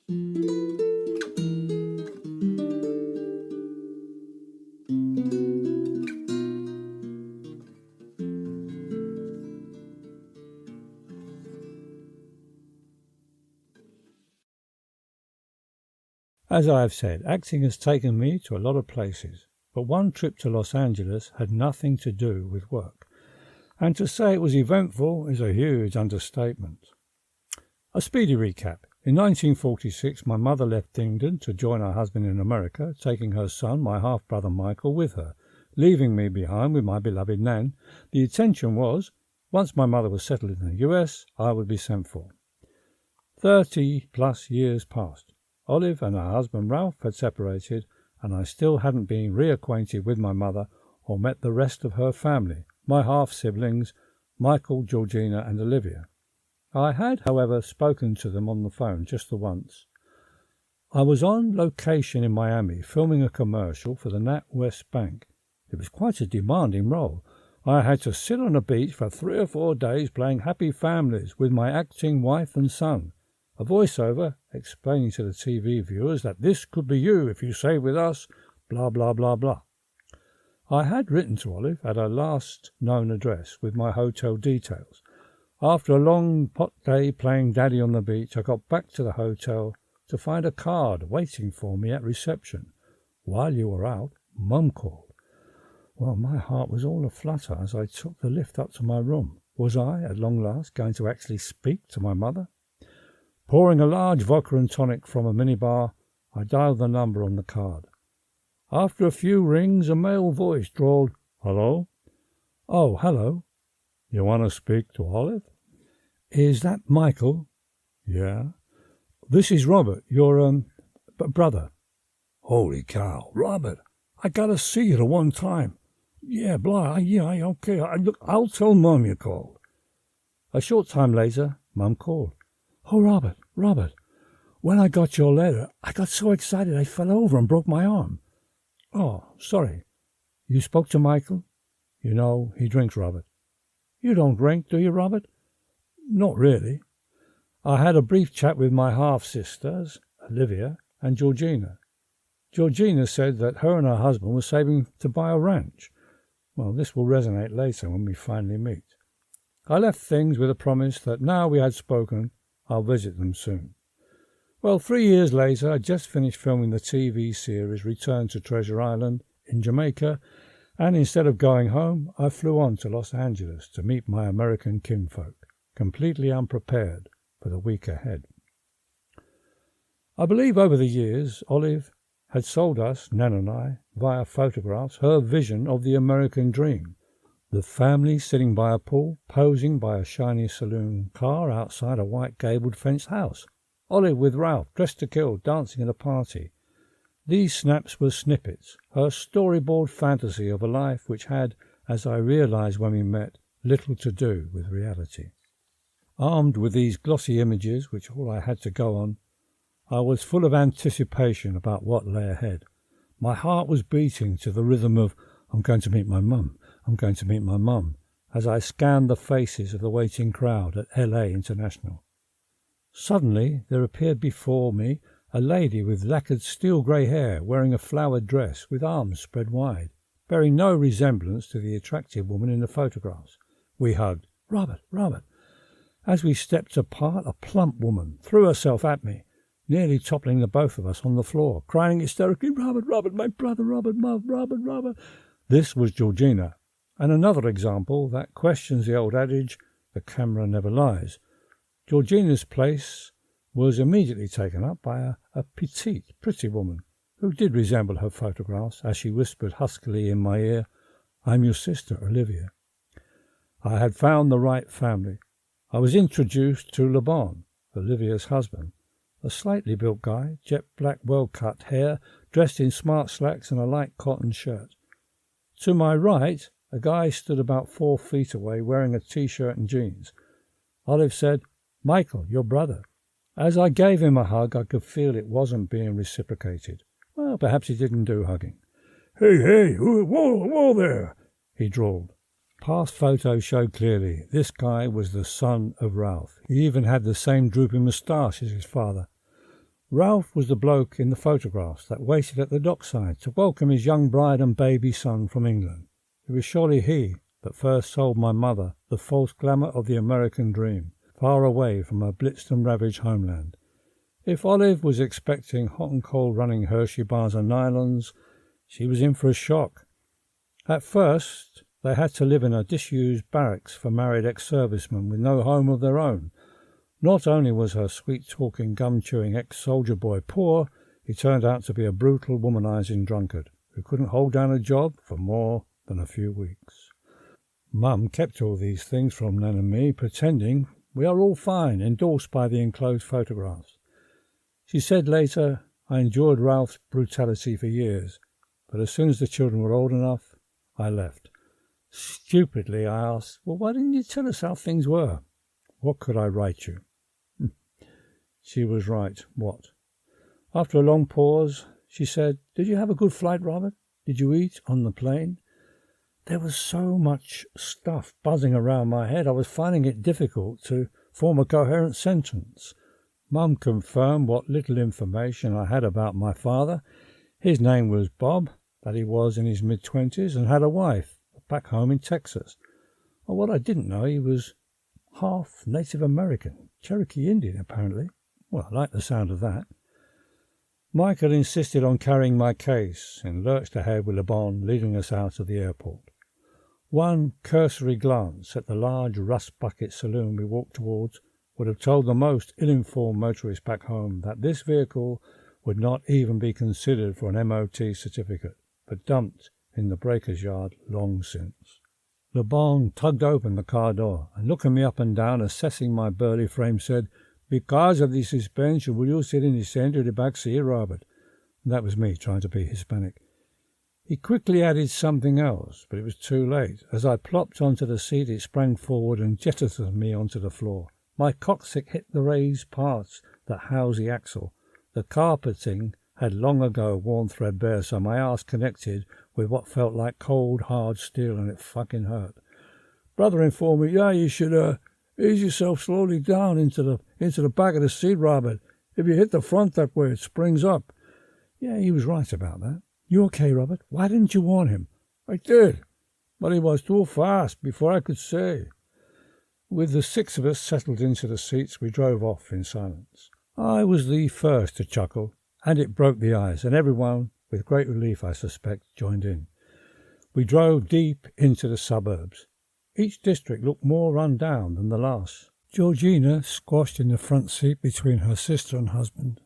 As I have said, acting has taken me to a lot of places, but one trip to Los Angeles had nothing to do with work, and to say it was eventful is a huge understatement. A speedy recap. In 1946, my mother left England to join her husband in America, taking her son, my half-brother Michael, with her, leaving me behind with my beloved Nan. The intention was, once my mother was settled in the US, I would be sent for. 30-plus years passed. Olive and her husband Ralph had separated, and I still hadn't been reacquainted with my mother or met the rest of her family, my half-siblings, Michael, Georgina and Olivia. I had, however, spoken to them on the phone just the once. I was on location in Miami filming a commercial for the NatWest Bank. It was quite a demanding role. I had to sit on a beach for 3 or 4 days playing happy families with my acting wife and son. A voiceover explaining to the TV viewers that this could be you if you stay with us, blah, blah, blah, blah. I had written to Olive at her last known address with my hotel details. After a long hot day playing daddy on the beach, I got back to the hotel to find a card waiting for me at reception. While you were out, Mum called. Well, my heart was all aflutter as I took the lift up to my room. Was I, at long last, going to actually speak to my mother? Pouring a large vodka and tonic from a minibar, I dialed the number on the card. After a few rings, a male voice drawled, "Hello?" "Oh, hello." "You want to speak to Olive?" "Is that Michael?" "Yeah." "This is Robert, your, brother." "Holy cow, Robert, I gotta see you the one time." "Yeah, okay, I'll tell Mum you called." A short time later, Mum called. "Oh, Robert, when I got your letter, I got so excited I fell over and broke my arm." "Oh, sorry. You spoke to Michael?" "You know, he drinks, Robert." "You don't drink, do you, Robert?" "Not really." I had a brief chat with my half-sisters, Olivia and Georgina. Georgina said that her and her husband were saving to buy a ranch. Well, this will resonate later when we finally meet. I left things with a promise that now we had spoken, I'll visit them soon. Well, 3 years later, I just finished filming the TV series Return to Treasure Island in Jamaica, and instead of going home, I flew on to Los Angeles to meet my American kinfolk, completely unprepared for the week ahead. I believe over the years, Olive had sold us, Nan and I, via photographs, her vision of the American dream. The family sitting by a pool, posing by a shiny saloon car outside a white gabled fenced house. Olive with Ralph, dressed to kill, dancing at a party. These snaps were snippets, her storyboard fantasy of a life which had, as I realized when we met, little to do with reality. Armed with these glossy images, which all I had to go on, I was full of anticipation about what lay ahead. My heart was beating to the rhythm of, "I'm going to meet my mum, I'm going to meet my mum," as I scanned the faces of the waiting crowd at LA International. Suddenly there appeared before me a lady with lacquered steel-grey hair, wearing a flowered dress with arms spread wide, bearing no resemblance to the attractive woman in the photographs. We hugged. Robert. As we stepped apart, a plump woman threw herself at me, nearly toppling the both of us on the floor, crying hysterically, "Robert, my brother, Robert. This was Georgina, and another example that questions the old adage, the camera never lies. Georgina's place was immediately taken up by a petite, pretty woman, who did resemble her photographs, as she whispered huskily in my ear, "I'm your sister, Olivia." I had found the right family. I was introduced to Laban, Olivia's husband, a slightly built guy, jet black, well-cut hair, dressed in smart slacks and a light cotton shirt. To my right, a guy stood about 4 feet away, wearing a T-shirt and jeans. Olive said, "Michael, your brother." As I gave him a hug, I could feel it wasn't being reciprocated. Well, perhaps he didn't do hugging. Hey, whoa there," he drawled. Past photos showed clearly this guy was the son of Ralph. He even had the same drooping moustache as his father. Ralph was the bloke in the photographs that waited at the dockside to welcome his young bride and baby son from England. It was surely he that first sold my mother the false glamour of the American dream, far away from her blitzed and ravaged homeland. If Olive was expecting hot and cold running Hershey bars and nylons, she was in for a shock. At first, they had to live in a disused barracks for married ex-servicemen with no home of their own. Not only was her sweet-talking, gum-chewing ex-soldier boy poor, he turned out to be a brutal, womanizing drunkard who couldn't hold down a job for more than a few weeks. Mum kept all these things from Nan and me, pretending we are all fine, endorsed by the enclosed photographs. She said later, I endured Ralph's brutality for years, but as soon as the children were old enough, I left. Stupidly, I asked, well, why didn't you tell us how things were? What could I write you? She was right. What? After a long pause, she said, did you have a good flight, Robert? Did you eat on the plane? There was so much stuff buzzing around my head, I was finding it difficult to form a coherent sentence. Mum confirmed what little information I had about my father. His name was Bob, that he was in his mid-20s and had a wife back home in Texas. Well, what I didn't know, he was half Native American, Cherokee Indian apparently. Well, I liked the sound of that. Michael insisted on carrying my case and lurched ahead with Le Bon, leading us out of the airport. One cursory glance at the large rust bucket saloon we walked towards would have told the most ill-informed motorist back home that this vehicle would not even be considered for an MOT certificate, but dumped in the breaker's yard long since. Le Bon tugged open the car door and, looking me up and down, assessing my burly frame, said, because of the suspension, will you sit in the center of the back seat, Robert? And that was me trying to be Hispanic. He quickly added something else, but it was too late. As I plopped onto the seat, it sprang forward and jettisoned me onto the floor. My coccyx hit the raised parts that housed the axle. The carpeting had long ago worn threadbare, so my ass connected with what felt like cold, hard steel, and it fucking hurt. Brother informed me, you should ease yourself slowly down into the back of the seat, Robert. If you hit the front that way, it springs up. Yeah, he was right about that. You okay, Robert? Why didn't you warn him? I did, but he was too fast before I could say. With the six of us settled into the seats, we drove off in silence. I was the first to chuckle, and it broke the ice, and everyone, with great relief I suspect, joined in. We drove deep into the suburbs. Each district looked more run down than the last. Georgina, squashed in the front seat between her sister and husband,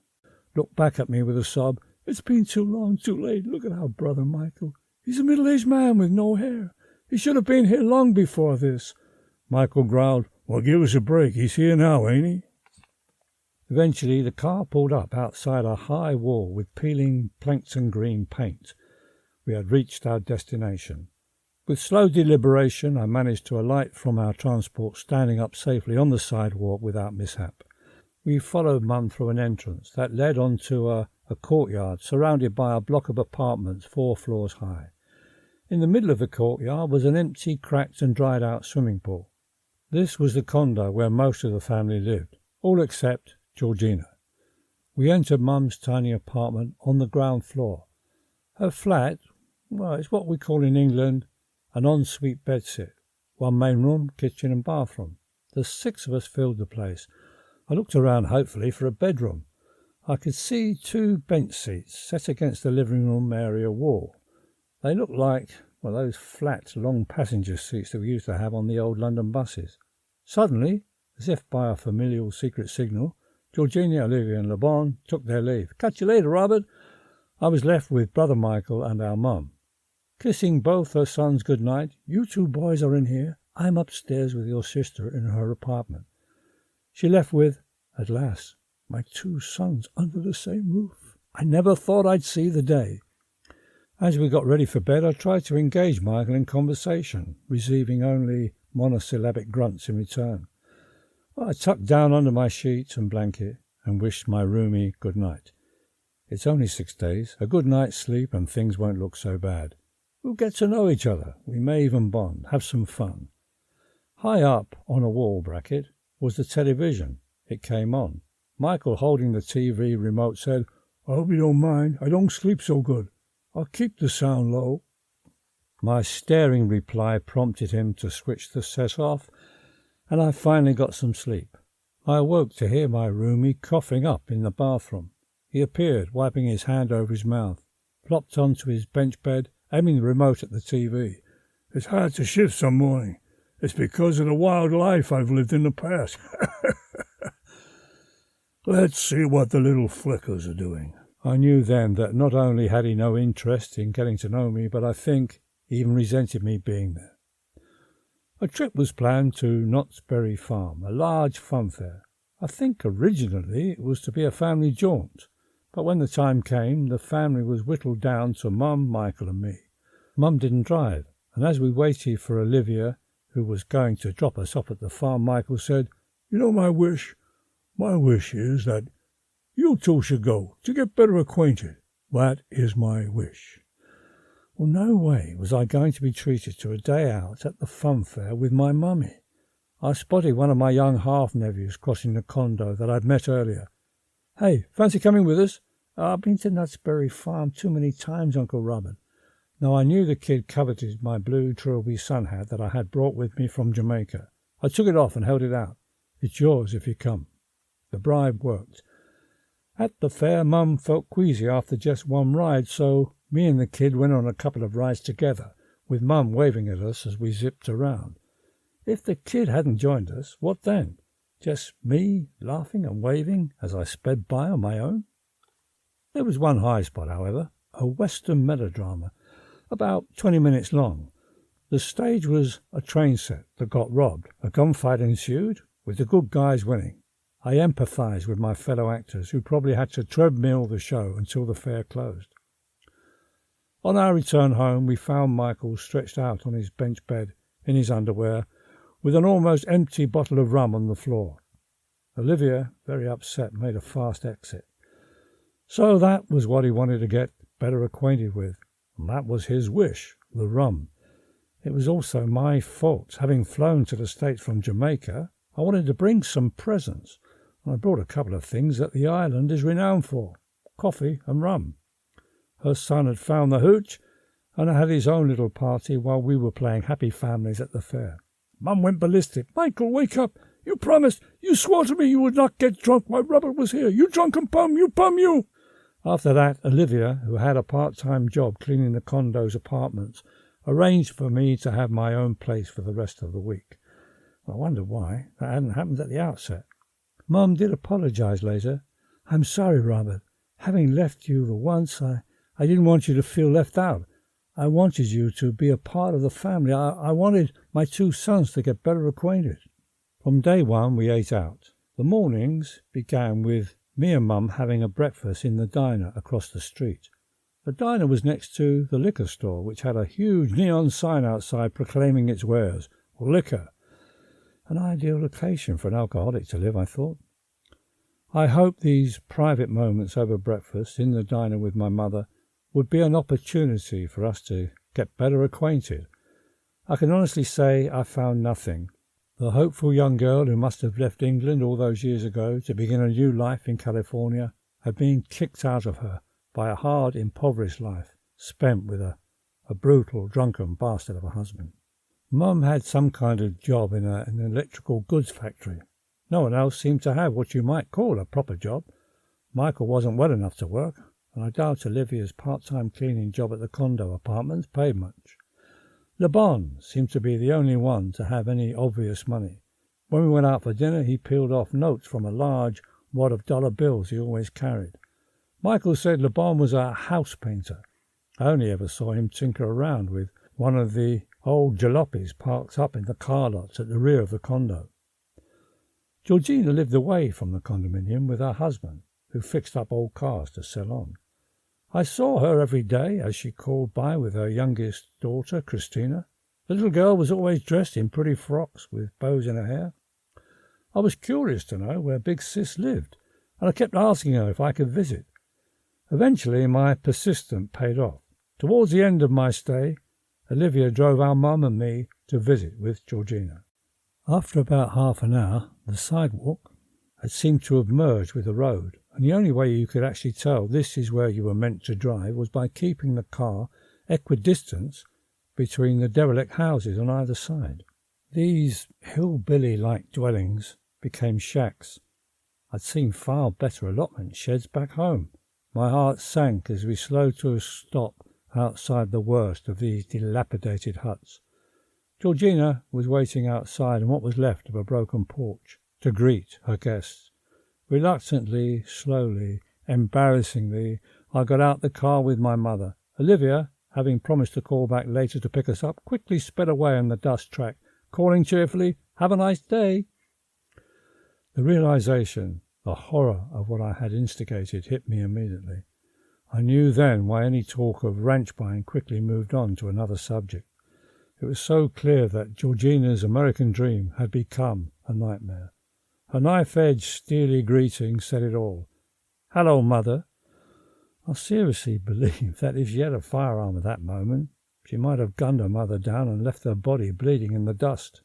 looked back at me with a sob. It's been too long, too late. Look at our brother Michael. He's a middle-aged man with no hair. He should have been here long before this. Michael growled, well, give us a break. He's here now, ain't he? Eventually, the car pulled up outside a high wall with peeling plankton green paint. We had reached our destination. With slow deliberation, I managed to alight from our transport, standing up safely on the sidewalk without mishap. We followed Mum through an entrance that led onto a courtyard surrounded by a block of apartments 4 floors high. In the middle of the courtyard was an empty, cracked and dried-out swimming pool. This was the condo where most of the family lived, all except Georgina. We entered Mum's tiny apartment on the ground floor. Her flat, well, it's what we call in England an ensuite bedsit. 1 main room, kitchen and bathroom. The 6 of us filled the place. I looked around hopefully for a bedroom. I could see 2 bench seats set against the living room area wall. They looked like, well, those flat, long passenger seats that we used to have on the old London buses. Suddenly, as if by a familial secret signal, Georgina, Olivia and Le Bon took their leave. Catch you later, Robert. I was left with Brother Michael and our mum. Kissing both her sons good night. You 2 boys are in here. I'm upstairs with your sister in her apartment. She left with, at last, my 2 sons under the same roof. I never thought I'd see the day. As we got ready for bed, I tried to engage Michael in conversation, receiving only monosyllabic grunts in return. I tucked down under my sheets and blanket and wished my roomie good night. It's only 6 days, a good night's sleep, and things won't look so bad. We'll get to know each other. We may even bond, have some fun. High up on a wall bracket was the television. It came on. Michael, holding the TV remote, said, "I hope you don't mind. I don't sleep so good. I'll keep the sound low." My staring reply prompted him to switch the set off, and I finally got some sleep. I awoke to hear my roomie coughing up in the bathroom. He appeared, wiping his hand over his mouth, plopped onto his bench bed, aiming the remote at the TV. "It's hard to shift some morning. It's because of the wild life I've lived in the past. Let's see what the little flickers are doing." I knew then that not only had he no interest in getting to know me, but I think he even resented me being there. A trip was planned to Knott's Berry Farm, a large funfair. I think originally it was to be a family jaunt, but when the time came, the family was whittled down to Mum, Michael and me. Mum didn't drive, and as we waited for Olivia, who was going to drop us off at the farm, Michael said, "You know my wish? My wish is that you two should go to get better acquainted. That is my wish." Well, no way was I going to be treated to a day out at the funfair with my mummy. I spotted one of my young half-nephews crossing the condo that I'd met earlier. "Hey, fancy coming with us?" "I've been to Knott's Berry Farm too many times, Uncle Robert." Now, I knew the kid coveted my blue Trilby sun hat that I had brought with me from Jamaica. I took it off and held it out. "It's yours if you come." The bribe worked. At the fair, Mum felt queasy after just one ride, so me and the kid went on a couple of rides together, with Mum waving at us as we zipped around. If the kid hadn't joined us, what then? Just me laughing and waving as I sped by on my own? There was one high spot, however, a Western melodrama, about 20 minutes long. The stage was a train set that got robbed. A gunfight ensued, with the good guys winning. I empathized with my fellow actors, who probably had to treadmill the show until the fair closed. On our return home, we found Michael stretched out on his bench bed in his underwear, with an almost empty bottle of rum on the floor. Olivia, very upset, made a fast exit. So that was what he wanted to get better acquainted with, and that was his wish, the rum. It was also my fault. Having flown to the States from Jamaica, I wanted to bring some presents, and I brought a couple of things that the island is renowned for, coffee and rum. Her son had found the hooch, and had his own little party while we were playing happy families at the fair. Mum went ballistic. "Michael, wake up! You promised! You swore to me you would not get drunk while Robert was here! You drunken bum! You bum, you!" After that, Olivia, who had a part-time job cleaning the condo's apartments, arranged for me to have my own place for the rest of the week. I wondered why that hadn't happened at the outset. Mum did apologize later. "I'm sorry, Robert. Having left you the once, I didn't want you to feel left out. I wanted you to be a part of the family. I wanted my two sons to get better acquainted." From day one, we ate out. The mornings began with me and Mum having a breakfast in the diner across the street. The diner was next to the liquor store, which had a huge neon sign outside proclaiming its wares, liquor. An ideal location for an alcoholic to live, I thought. I hoped these private moments over breakfast in the diner with my mother would be an opportunity for us to get better acquainted. I can honestly say I found nothing. The hopeful young girl who must have left England all those years ago to begin a new life in California had been kicked out of her by a hard, impoverished life spent with a brutal, drunken bastard of a husband. Mum had some kind of job in an electrical goods factory. No one else seemed to have what you might call a proper job. Michael wasn't well enough to work, and I doubt Olivia's part-time cleaning job at the condo apartments paid much. Le Bon seemed to be the only one to have any obvious money. When we went out for dinner, he peeled off notes from a large wad of dollar bills he always carried. Michael said Le Bon was a house painter. I only ever saw him tinker around with one of the old jalopies parked up in the car lots at the rear of the condo. Georgina lived away from the condominium with her husband, who fixed up old cars to sell on. I saw her every day as she called by with her youngest daughter, Christina. The little girl was always dressed in pretty frocks with bows in her hair. I was curious to know where Big Sis lived, and I kept asking her if I could visit. Eventually, my persistence paid off. Towards the end of my stay, Olivia drove our mum and me to visit with Georgina. After about half an hour, the sidewalk, had seemed to have merged with the road, and the only way you could actually tell this is where you were meant to drive was by keeping the car equidistant between the derelict houses on either side. These hillbilly-like dwellings became shacks. I'd seen far better allotment sheds back home. My heart sank as we slowed to a stop outside the worst of these dilapidated huts. Georgina was waiting outside on what was left of a broken porch to greet her guests. Reluctantly, slowly, embarrassingly, I got out the car with my mother. Olivia, having promised to call back later to pick us up, quickly sped away on the dust track, calling cheerfully, "Have a nice day." The realization, the horror of what I had instigated hit me immediately. I knew then why any talk of ranch buying quickly moved on to another subject. It was so clear that Georgina's American dream had become a nightmare. Her knife-edged, steely greeting said it all. "Hello, Mother." I seriously believe that if she had a firearm at that moment, she might have gunned her mother down and left her body bleeding in the dust.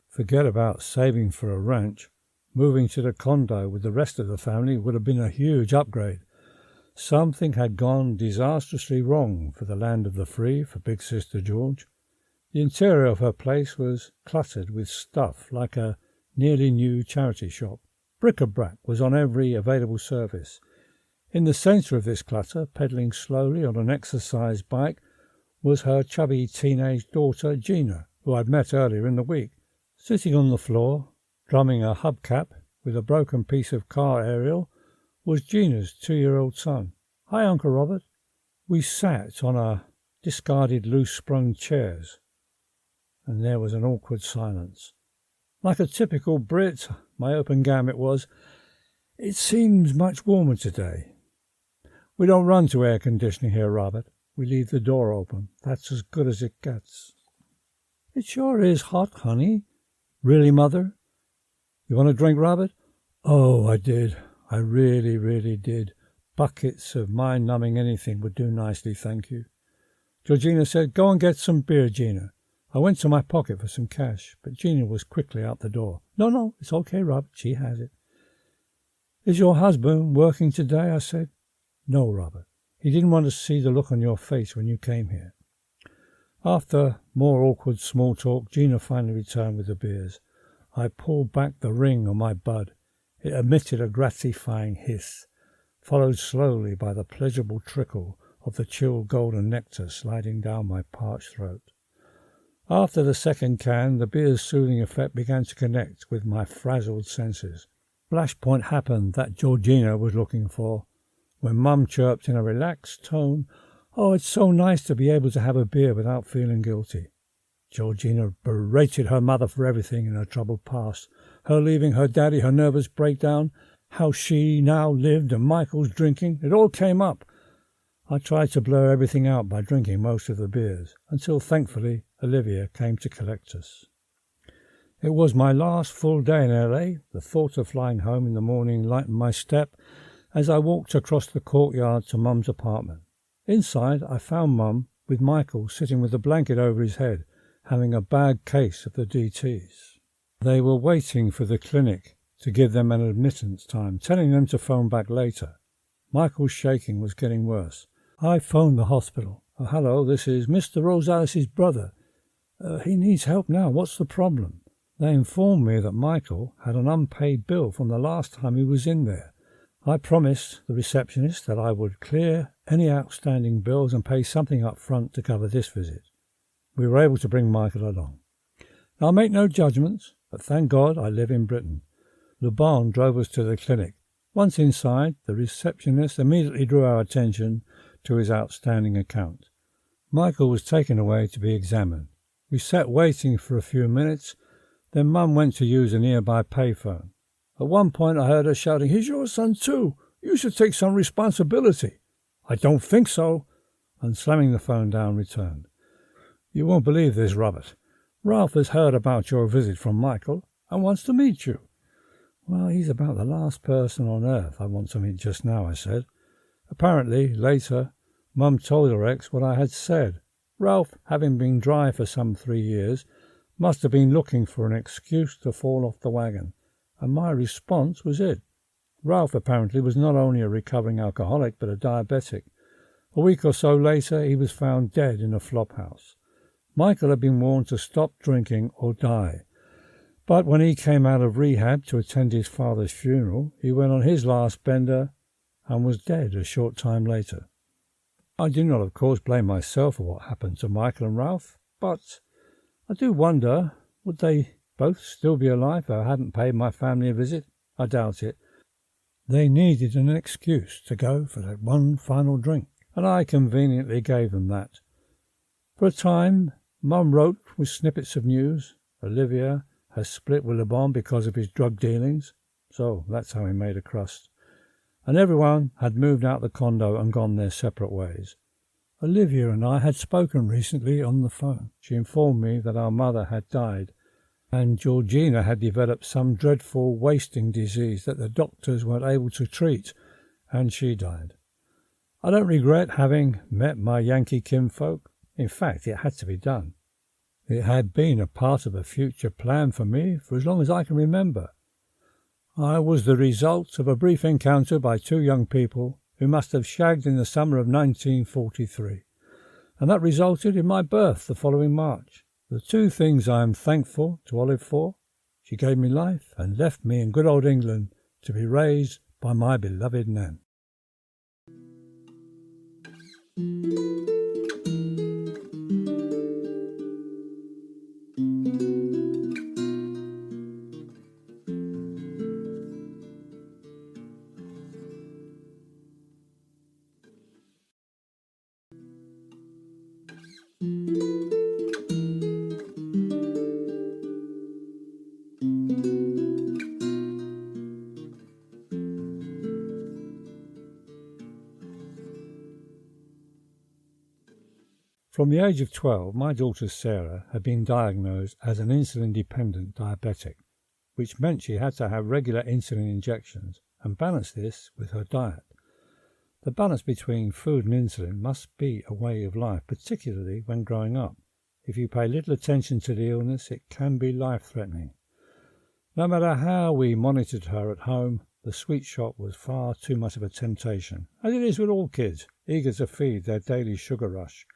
Forget about saving for a ranch. Moving to the condo with the rest of the family would have been a huge upgrade. Something had gone disastrously wrong for the land of the free for Big Sister George. The interior of her place was cluttered with stuff like a nearly new charity shop. Bric-a-brac was on every available surface. In the centre of this clutter, pedalling slowly on an exercise bike, was her chubby teenage daughter, Gina, who I'd met earlier in the week. Sitting on the floor, drumming a hubcap with a broken piece of car aerial, was Gina's 2-year-old son. "Hi, Uncle Robert." We sat on a discarded loose-sprung chairs, and there was an awkward silence. Like a typical Brit, my open gambit was, "It seems much warmer today." "We don't run to air conditioning here, Robert. We leave the door open. That's as good as it gets." "It sure is hot, honey." "Really, Mother?" "You want a drink, Robert?" "Oh, I did. I really, really did. Buckets of mind-numbing anything would do nicely, thank you." Georgina said, "Go and get some beer, Gina." I went to my pocket for some cash, but Gina was quickly out the door. No, it's okay, Robert. She has it." "Is your husband working today?" I said. "No, Robert. He didn't want to see the look on your face when you came here." After more awkward small talk, Gina finally returned with the beers. I pulled back the ring on my bud. It emitted a gratifying hiss, followed slowly by the pleasurable trickle of the chill golden nectar sliding down my parched throat. After the second can, the beer's soothing effect began to connect with my frazzled senses. Flashpoint happened that Georgina was looking for, when Mum chirped in a relaxed tone, "Oh, it's so nice to be able to have a beer without feeling guilty." Georgina berated her mother for everything in her troubled past, her leaving her daddy, her nervous breakdown, how she now lived, and Michael's drinking. It all came up. I tried to blur everything out by drinking most of the beers, until thankfully Olivia came to collect us. It was my last full day in LA. The thought of flying home in the morning lightened my step as I walked across the courtyard to Mum's apartment. Inside, I found Mum with Michael sitting with a blanket over his head, having a bad case of the DTs. They were waiting for the clinic to give them an admittance time, telling them to phone back later. Michael's shaking was getting worse. I phoned the hospital. "Hello, this is Mr. Rosales' brother. He needs help now. What's the problem?" They informed me that Michael had an unpaid bill from the last time he was in there. I promised the receptionist that I would clear any outstanding bills and pay something up front to cover this visit. We were able to bring Michael along. I'll make no judgments, but thank God I live in Britain. Lubon drove us to the clinic. Once inside, the receptionist immediately drew our attention to his outstanding account. Michael was taken away to be examined. We sat waiting for a few minutes, then Mum went to use a nearby payphone. At one point I heard her shouting, "He's your son too. You should take some responsibility." "I don't think so," and slamming the phone down, returned. "You won't believe this, Robert. Ralph has heard about your visit from Michael and wants to meet you." "Well, he's about the last person on earth I want to meet just now," I said. Apparently, later, Mum told her ex what I had said. Ralph, having been dry for some 3 years, must have been looking for an excuse to fall off the wagon, and my response was it. Ralph apparently was not only a recovering alcoholic but a diabetic. A week or so later he was found dead in a flophouse. Michael had been warned to stop drinking or die. But when he came out of rehab to attend his father's funeral, he went on his last bender and was dead a short time later. I do not, of course, blame myself for what happened to Michael and Ralph, but I do wonder, would they both still be alive if I hadn't paid my family a visit? I doubt it. They needed an excuse to go for that one final drink, and I conveniently gave them that. For a time, Mum wrote with snippets of news. Olivia has split with Le Bon because of his drug dealings, so that's how he made a crust. And everyone had moved out the condo and gone their separate ways. Olivia and I had spoken recently on the phone. She informed me that our mother had died, and Georgina had developed some dreadful wasting disease that the doctors weren't able to treat, and she died. I don't regret having met my Yankee kinfolk. In fact, it had to be done. It had been a part of a future plan for me for as long as I can remember. I was the result of a brief encounter by two young people who must have shagged in the summer of 1943, and that resulted in my birth the following March. The two things I am thankful to Olive for: she gave me life and left me in good old England to be raised by my beloved Nan. From the age of 12, my daughter Sarah had been diagnosed as an insulin-dependent diabetic, which meant she had to have regular insulin injections and balance this with her diet. The balance between food and insulin must be a way of life, particularly when growing up. If you pay little attention to the illness, it can be life-threatening. No matter how we monitored her at home, the sweet shop was far too much of a temptation, as it is with all kids, eager to feed their daily sugar rush.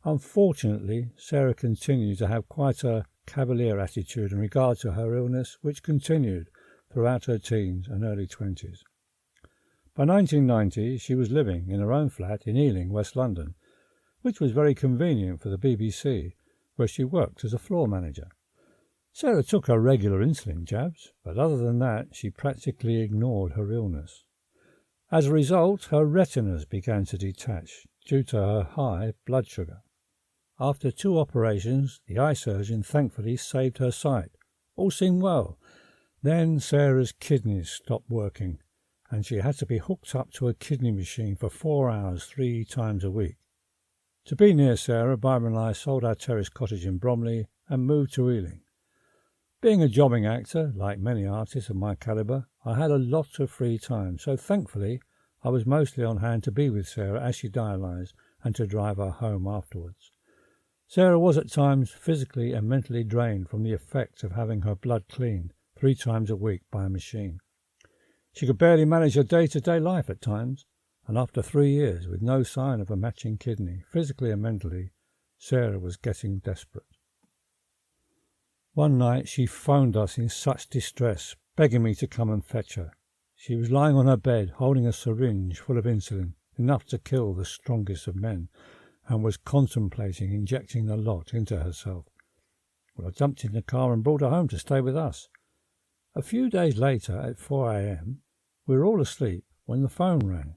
Unfortunately, Sarah continued to have quite a cavalier attitude in regard to her illness, which continued throughout her teens and early 20s. By 1990, she was living in her own flat in Ealing, West London, which was very convenient for the BBC, where she worked as a floor manager. Sarah took her regular insulin jabs, but other than that, she practically ignored her illness. As a result, her retinas began to detach due to her high blood sugar. After 2 operations, the eye surgeon thankfully saved her sight. All seemed well. Then Sarah's kidneys stopped working, and she had to be hooked up to a kidney machine for 4 hours 3 times a week. To be near Sarah, Barbara and I sold our terrace cottage in Bromley and moved to Ealing. Being a jobbing actor, like many artists of my calibre, I had a lot of free time, so thankfully I was mostly on hand to be with Sarah as she dialysed and to drive her home afterwards. Sarah was at times physically and mentally drained from the effects of having her blood cleaned 3 times a week by a machine. She could barely manage her day-to-day life at times, and after 3 years with no sign of a matching kidney, physically and mentally, Sarah was getting desperate. One night she phoned us in such distress, begging me to come and fetch her. She was lying on her bed, holding a syringe full of insulin, enough to kill the strongest of men, and was contemplating injecting the lot into herself. Well, I jumped in the car and brought her home to stay with us. A few days later, at 4 a.m, we were all asleep when the phone rang.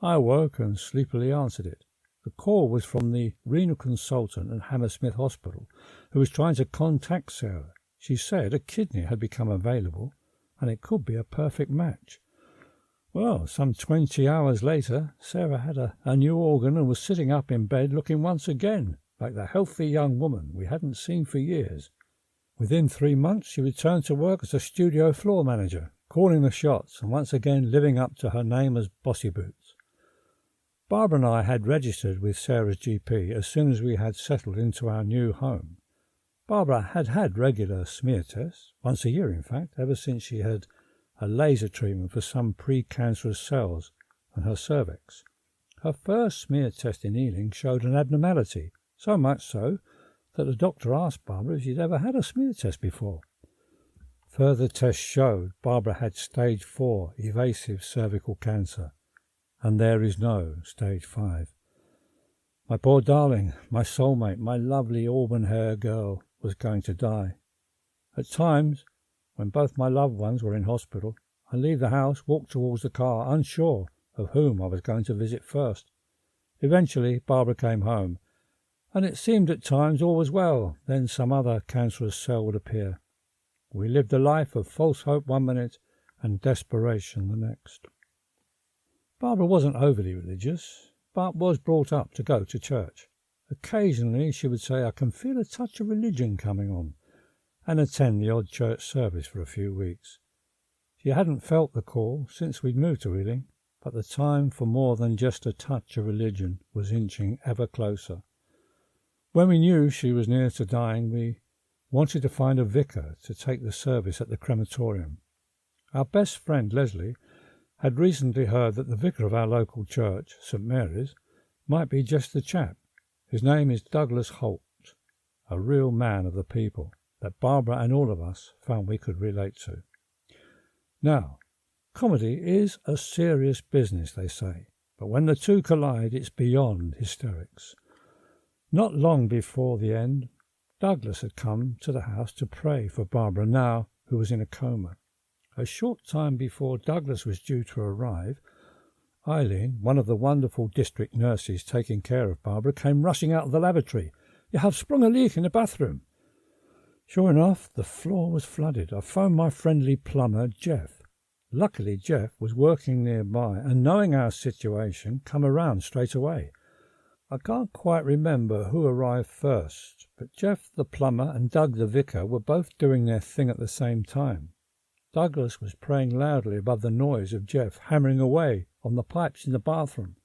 I awoke and sleepily answered it. The call was from the renal consultant at Hammersmith Hospital, who was trying to contact Sarah. She said a kidney had become available, and it could be a perfect match. Well, some 20 hours later, Sarah had a new organ and was sitting up in bed looking once again like the healthy young woman we hadn't seen for years. Within 3 months, she returned to work as a studio floor manager, calling the shots and once again living up to her name as Bossy Boots. Barbara and I had registered with Sarah's GP as soon as we had settled into our new home. Barbara had had regular smear tests, once a year in fact, ever since she had a laser treatment for some precancerous cells in her cervix. Her first smear test in Ealing showed an abnormality, so much so that the doctor asked Barbara if she'd ever had a smear test before. Further tests showed Barbara had stage 4 evasive cervical cancer, and there is no stage 5. My poor darling, my soulmate, my lovely auburn-hair girl was going to die. At times, when both my loved ones were in hospital, I leave the house, walk towards the car, unsure of whom I was going to visit first. Eventually, Barbara came home, and it seemed at times all was well. Then some other cancerous cell would appear. We lived a life of false hope one minute and desperation the next. Barbara wasn't overly religious, but was brought up to go to church. Occasionally she would say, "I can feel a touch of religion coming on," and attend the odd church service for a few weeks. She hadn't felt the call since we'd moved to Ealing, but the time for more than just a touch of religion was inching ever closer. When we knew she was near to dying, we wanted to find a vicar to take the service at the crematorium. Our best friend, Leslie, had recently heard that the vicar of our local church, St. Mary's, might be just the chap. His name is Douglas Holt, a real man of the people that Barbara and all of us found we could relate to. Now, comedy is a serious business, they say, but when the two collide, it's beyond hysterics. Not long before the end, Douglas had come to the house to pray for Barbara now, who was in a coma. A short time before Douglas was due to arrive, Eileen, one of the wonderful district nurses taking care of Barbara, came rushing out of the lavatory. "You have sprung a leak in the bathroom." Sure enough, the floor was flooded. I phoned my friendly plumber, Jeff. Luckily, Jeff was working nearby and, knowing our situation, come around straight away. I can't quite remember who arrived first, but Jeff the plumber and Doug the vicar were both doing their thing at the same time. Douglas was praying loudly above the noise of Jeff hammering away on the pipes in the bathroom.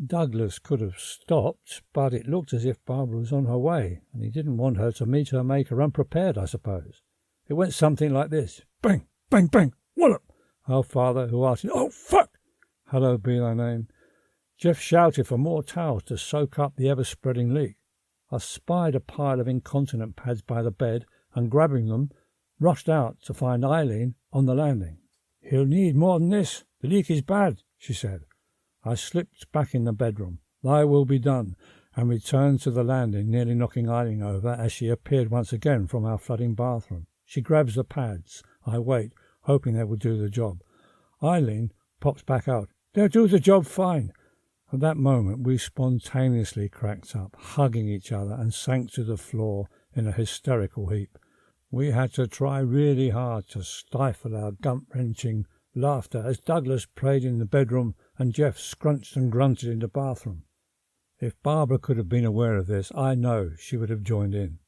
Douglas could have stopped, but it looked as if Barbara was on her way, and he didn't want her to meet her maker unprepared, I suppose. It went something like this: bang, bang, bang, wallop! Our Father who art in... Oh, fuck! Hallowed be thy name. Jeff shouted for more towels to soak up the ever-spreading leak. I spied a pile of incontinent pads by the bed, and grabbing them, rushed out to find Eileen on the landing. "He'll need more than this. The leak is bad," she said. I slipped back in the bedroom. "Thy will be done," and returned to the landing, nearly knocking Eileen over as she appeared once again from our flooding bathroom. She grabs the pads. I wait, hoping they will do the job. Eileen pops back out. "They'll do the job fine." At that moment we spontaneously cracked up, hugging each other, and sank to the floor in a hysterical heap. We had to try really hard to stifle our gut-wrenching laughter as Douglas prayed in the bedroom and Jeff scrunched and grunted in the bathroom. If Barbara could have been aware of this, I know she would have joined in.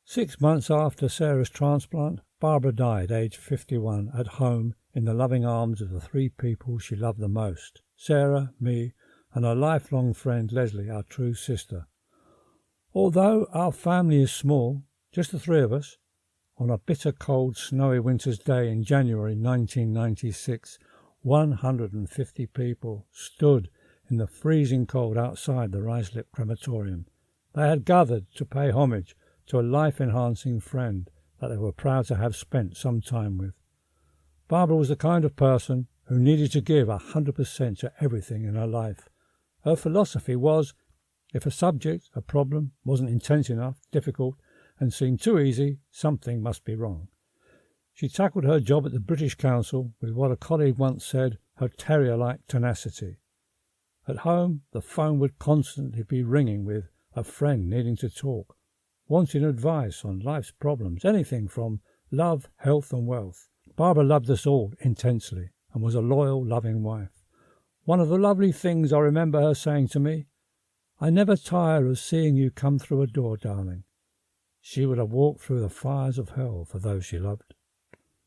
6 months after Sarah's transplant, Barbara died, aged 51, at home in the loving arms of the three people she loved the most: Sarah, me, and her lifelong friend Leslie, our true sister. Although our family is small, just the three of us, on a bitter cold snowy winter's day in January 1996, 150 people stood in the freezing cold outside the Ruislip crematorium. They had gathered to pay homage to a life-enhancing friend that they were proud to have spent some time with. Barbara was the kind of person who needed to give 100% to everything in her life. Her philosophy was, if a subject, a problem, wasn't intense enough, difficult, and seemed too easy, something must be wrong. She tackled her job at the British Council with what a colleague once said, her terrier-like tenacity. At home, the phone would constantly be ringing with a friend needing to talk, wanting advice on life's problems, anything from love, health and wealth. Barbara loved us all intensely and was a loyal, loving wife. One of the lovely things I remember her saying to me, "I never tire of seeing you come through a door, darling." She would have walked through the fires of hell for those she loved.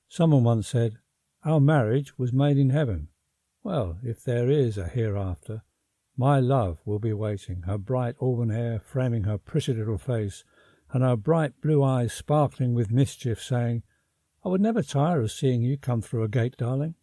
Someone once said, "Our marriage was made in heaven." Well, if there is a hereafter, my love will be waiting, her bright auburn hair framing her pretty little face, and her bright blue eyes sparkling with mischief, saying, "I would never tire of seeing you come through a gate, darling."